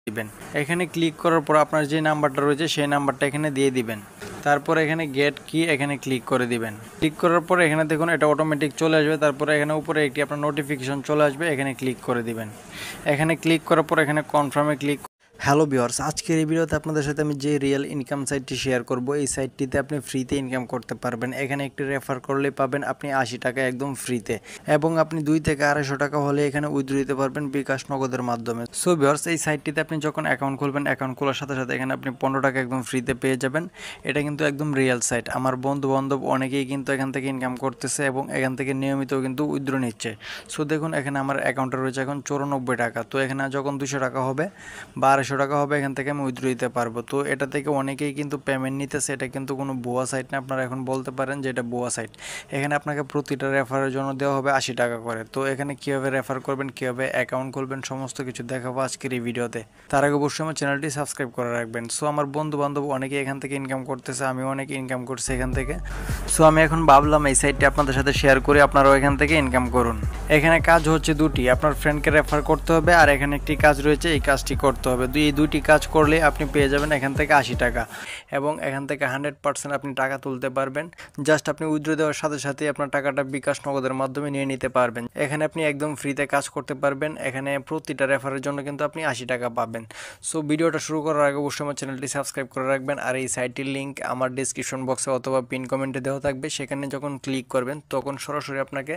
দিবেন। এখানে ক্লিক করার পর আপনার যে নাম্বারটা রয়েছে সেই নাম্বারটা এখানে দিয়ে দিবেন। তারপর এখানে গেট কি এখানে ক্লিক করে দিবেন। ক্লিক করার পর এখানে দেখুন এটা অটোমেটিক চলে আসবে। তারপরে এখানে উপরে একটি আপনার নোটিফিকেশন চলে আসবে, এখানে ক্লিক করে দিবেন। এখানে ক্লিক করার পর এখানে কনফার্মে ক্লিক। হ্যালো ভিউয়ার্স, আজকের এই ভিডিওতে আপনাদের সাথে আমি যে রিয়েল ইনকাম সাইটটি শেয়ার করব, এই সাইটটিতে আপনি ফ্রিতে ইনকাম করতে পারবেন। এখানে একটি রেফার করলেই পাবেন আপনি 80 টাকা একদম ফ্রিতে, এবং আপনি 2 থেকে 250 টাকা হলে এখানে উইথড্র দিতে পারবেন বিকাশ নগদের মাধ্যমে। সো ভিউয়ার্স, এই সাইটটিতে আপনি যখন অ্যাকাউন্ট খুলবেন, অ্যাকাউন্ট খোলার সাথে সাথে এখানে আপনি 15 টাকা একদম ফ্রিতে পেয়ে যাবেন। এটা কিন্তু একদম রিয়েল সাইট। আমার বন্ধু বান্ধব অনেকেই কিন্তু এখান থেকে ইনকাম করতেছে এবং এখান থেকে নিয়মিত কিন্তু উইথড্র নিচ্ছে। সো দেখুন এখানে আমার অ্যাকাউন্টে রয়েছে এখন 94 টাকা। তো এখানে যখন 200 টাকা হবে বা 250 টাকা হবে এখান থেকে আমি উইথড্র দিতে পারবো। তো এটা থেকে অনেকেই কিন্তু পেমেন্ট নিতেছে। এটা কিন্তু কোনো ভুয়া সাইট না, আপনারা এখন বলতে পারেন যে এটা ভুয়া সাইট। এখানে আপনাকে প্রতিটা রেফারের জন্য দেওয়া হবে 80 টাকা করে। তো এখানে কীভাবে রেফার করবেন, কীভাবে অ্যাকাউন্ট খুলবেন, সমস্ত কিছু দেখাবো আজকের এই ভিডিওতে। তার আগে অবশ্যই আমার চ্যানেলটি সাবস্ক্রাইব করে রাখবেন। সো আমার বন্ধু বান্ধব অনেকে এখান থেকে ইনকাম করতেছে, আমি অনেক ইনকাম করছি এখান থেকে। সো আমি এখন ভাবলাম এই সাইটটি আপনাদের সাথে শেয়ার করি, আপনারাও এখান থেকে ইনকাম করুন। এখানে কাজ হচ্ছে দুটি, আপনার ফ্রেন্ডকে রেফার করতে হবে আর এখানে একটি কাজ রয়েছে, এই কাজটি করতে হবে। এই দুইটি কাজ করলে আপনি পেয়ে যাবেন এখান থেকে 80 টাকা, এবং এখান থেকে 100% আপনি টাকা তুলতে পারবেন। জাস্ট আপনি উইথড্র দেওয়ার সাথে সাথে আপনার টাকাটা বিকাশ নগদের মাধ্যমে নিয়ে নিতে পারবেন। এখানে আপনি একদম ফ্রিতে কাজ করতে পারবেন। এখানে প্রতিটা রেফারের জন্য কিন্তু আপনি 80 টাকা পাবেন। সো ভিডিওটা শুরু করার আগে অবশ্যই আমার চ্যানেলটি সাবস্ক্রাইব করে রাখবেন। আর এই সাইটটির লিঙ্ক আমার ডিসক্রিপশন বক্সে অথবা পিন কমেন্টে দেওয়া থাকবে। সেখানে যখন ক্লিক করবেন তখন সরাসরি আপনাকে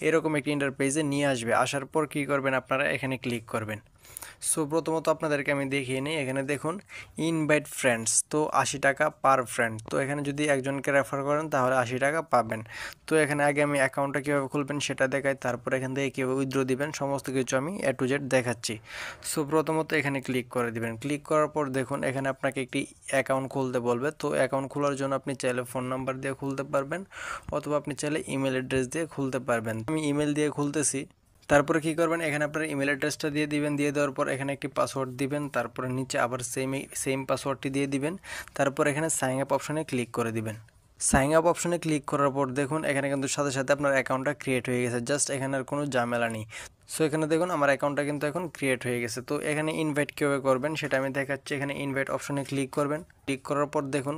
এরকম একটি ইন্টারপেজে নিয়ে আসবে। আসার পর কী করবেন, আপনারা এখানে ক্লিক করবেন। সো প্রথমত আপনাদেরকে আমি দেখিয়ে নিই। এখানে দেখুন ইনভাইট ফ্রেন্ডস, তো 80 টাকা পার ফ্রেন্ড। তো এখানে যদি একজনকে রেফার করেন তাহলে 80 টাকা পাবেন। তো এখানে আগে আমি অ্যাকাউন্টটা কীভাবে খুলবেন সেটা দেখাই, তারপর এখান থেকে কীভাবে উইথড্র দিবেন সমস্ত কিছু আমি A to Z দেখাচ্ছি। সো প্রথমত এখানে ক্লিক করে দিবেন। ক্লিক করার পর দেখুন এখানে আপনাকে একটি অ্যাকাউন্ট খুলতে বলবে। তো অ্যাকাউন্ট খোলার জন্য আপনি চাইলে ফোন নাম্বার দিয়ে খুলতে পারবেন, অথবা আপনি চাইলে ইমেল অ্যাড্রেস দিয়ে খুলতে পারবেন। আমি ইমেল দিয়ে খুলতেছি। তারপরে কী করবেন, এখানে আপনার ইমেল অ্যাড্রেসটা দিয়ে দিবেন। দিয়ে দেওয়ার পর এখানে একটি পাসওয়ার্ড দিবেন। তারপরে নিচে আবার সেম পাসওয়ার্ডটি দিয়ে দিবেন। তারপর এখানে সাইন আপ অপশনে ক্লিক করে দিবেন। সাইন আপ অপশনে ক্লিক করার পর দেখুন এখানে কিন্তু সাথে সাথে আপনার অ্যাকাউন্টটা ক্রিয়েট হয়ে গেছে। জাস্ট এখানে আর কোনো ঝামেলা নেই। সো এখানে দেখুন আমার অ্যাকাউন্টটা কিন্তু এখন ক্রিয়েট হয়ে গেছে। তো এখানে ইনভাইট কীভাবে করবেন সেটা আমি দেখাচ্ছি। এখানে ইনভাইট অপশনে ক্লিক করবেন। ক্লিক করার পর দেখুন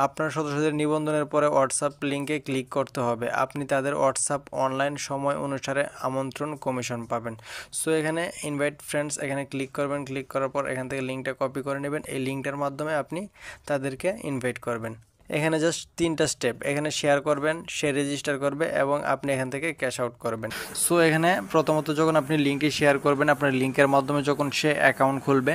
আপনার সদস্যদের নিবন্ধনের পরে হোয়াটসঅ্যাপ লিঙ্কে ক্লিক করতে হবে। আপনি তাদের হোয়াটসঅ্যাপ অনলাইন সময় অনুসারে আমন্ত্রণ কমিশন পাবেন। সো এখানে ইনভাইট ফ্রেন্ডস এখানে ক্লিক করবেন। ক্লিক করার পর এখান থেকে লিঙ্কটা কপি করে নেবেন। এই লিঙ্কটার মাধ্যমে আপনি তাদেরকে ইনভাইট করবেন। এখানে জাস্ট 3টা স্টেপ, এখানে শেয়ার করবেন, সে রেজিস্টার করবে এবং আপনি এখান থেকে ক্যাশ আউট করবেন। সো এখানে প্রথমত যখন আপনি লিঙ্কটি শেয়ার করবেন, আপনার লিঙ্কের মাধ্যমে যখন সে অ্যাকাউন্ট খুলবে,